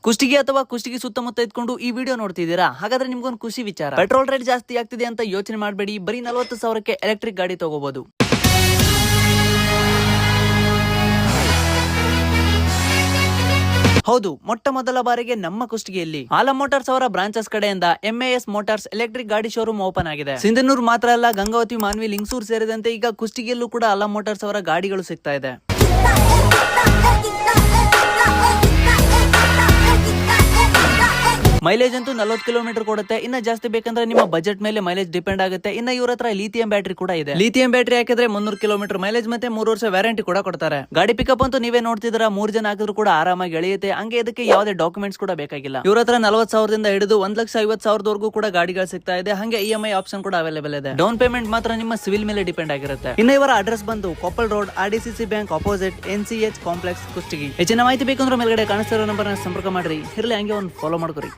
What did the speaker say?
ಕುಷ್ಟಗಿ ಅಥವಾ ಕುಷ್ಟಗಿ ಸುತ್ತಮುತ್ತ ಇದ್ಕೊಂಡು ಈ ವಿಡಿಯೋ ನೋಡ್ತಿದ್ದೀರಾ? ಹಾಗಾದ್ರೆ ನಿಮ್ಗೊಂದು ಖುಷಿ ವಿಚಾರ, ಪೆಟ್ರೋಲ್ ರೇಟ್ ಜಾಸ್ತಿ ಆಗ್ತಿದೆ ಅಂತ ಯೋಚನೆ ಮಾಡಬೇಡಿ. ಬರೀ 40,000ಕ್ಕೆ ಎಲೆಕ್ಟ್ರಿಕ್ ಗಾಡಿ ತಗೋಬಹುದು. ಹೌದು, ಮೊಟ್ಟ ಮೊದಲ ಬಾರಿಗೆ ನಮ್ಮ ಕುಷ್ಟಗಿಯಲ್ಲಿ ಆಲಂ ಮೋಟಾರ್ಸ್ ಅವರ ಬ್ರಾಂಚಸ್ ಕಡೆಯಿಂದ MAS ಮೋಟಾರ್ಸ್ ಎಲೆಕ್ಟ್ರಿಕ್ ಗಾಡಿ ಶೋರೂಮ್ ಓಪನ್ ಆಗಿದೆ. ಸಿಂಧನೂರು ಮಾತ್ರ ಅಲ್ಲ, ಗಂಗಾವತಿ, ಮಾನ್ವಿ, ಲಿಂಗಸೂರು ಸೇರಿದಂತೆ ಈಗ ಕುಷ್ಟಗಿಯಲ್ಲೂ ಕೂಡ ಆಲಂ ಮೋಟಾರ್ಸ್ ಅವರ ಗಾಡಿಗಳು ಸಿಗ್ತಾ ಇದೆ. ಮೈಲೇಜ್ ಅಂತೂ 40 ಕಿಲೋಮೀಟರ್ ಕೊಡುತ್ತೆ. ಇನ್ನ ಜಾಸ್ತಿ ಬೇಕಂದ್ರೆ ನಿಮ್ಮ ಬಜೆಟ್ ಮೇಲೆ ಮೈಲೇಜ್ ಡಿಪೆಂಡ್ ಆಗುತ್ತೆ. ಇನ್ನ ಇವ್ರ ಹತ್ರ ಲಿಥಿಯಂ ಬ್ಯಾಟರಿ ಕೂಡ ಇದೆ. ಲಿಥಿಯಂ ಬ್ಯಾಟರಿ ಹಾಕಿದ್ರೆ 300 ಕಿಲೋಮೀಟರ್ ಮೈಲೇಜ್ ಮತ್ತೆ 3 ವರ್ಷ ವ್ಯಾರಂಟಿ ಕೂಡ ಕೊಡ್ತಾರೆ. ಗಾಡಿ ಪಿಕಪ್ ಅಂತೂ ನೀವೇ ನೋಡ್ತಿದ್ರ, 3 ಜನ ಹಾಕಿದ್ರು ಕೂಡ ಆರಾಮಾಗಿ ಎಳೆಯುತ್ತೆ. ಹಂಗೆ ಇದಕ್ಕೆ ಯಾವುದೇ ಡಾಕ್ಯುಮೆಂಟ್ಸ್ ಕೂಡ ಬೇಕಾಗಿಲ್ಲ. ಇವ್ರ ಹತ್ರ 40,000ದಿಂದ ಹಿಡಿದು 1,50,000 ಕೂಡ ಗಾಡಿಗಳು ಸಿಗ್ತಾ ಇದೆ. ಹಂಗೆ EMI ಆಪ್ಷನ್ ಕೂಡ ಅವೈಲೇಬಲ್ ಇದೆ. ಡೌನ್ ಪೇಮೆಂಟ್ ಮಾತ್ರ ನಿಮ್ಮ ಸಿವಿಲ್ ಮೇಲೆ ಡಿಪೆಂಡ್ ಆಗಿರುತ್ತೆ. ಇನ್ನು ಇವರ ಅಡ್ರೆಸ್ ಬಂದು Koppal road, RDCC bank opposite, NCH complex, Kushtagi. ಹೆಚ್ಚಿನ ಮಾಹಿತಿ ಬೇಕಂದ್ರೆ ಮೇಲ್ಗಡೆ ಕಾಣಿಸ್ತಿರೋ ನಂಬರ್ ಸಂಪರ್ಕ ಮಾಡ್ರಿ. ಇರ್ಲಿ, ಹಂಗೆ ಒಂದು ಫಾಲೋ ಮಾಡ್ಕೊರಿ.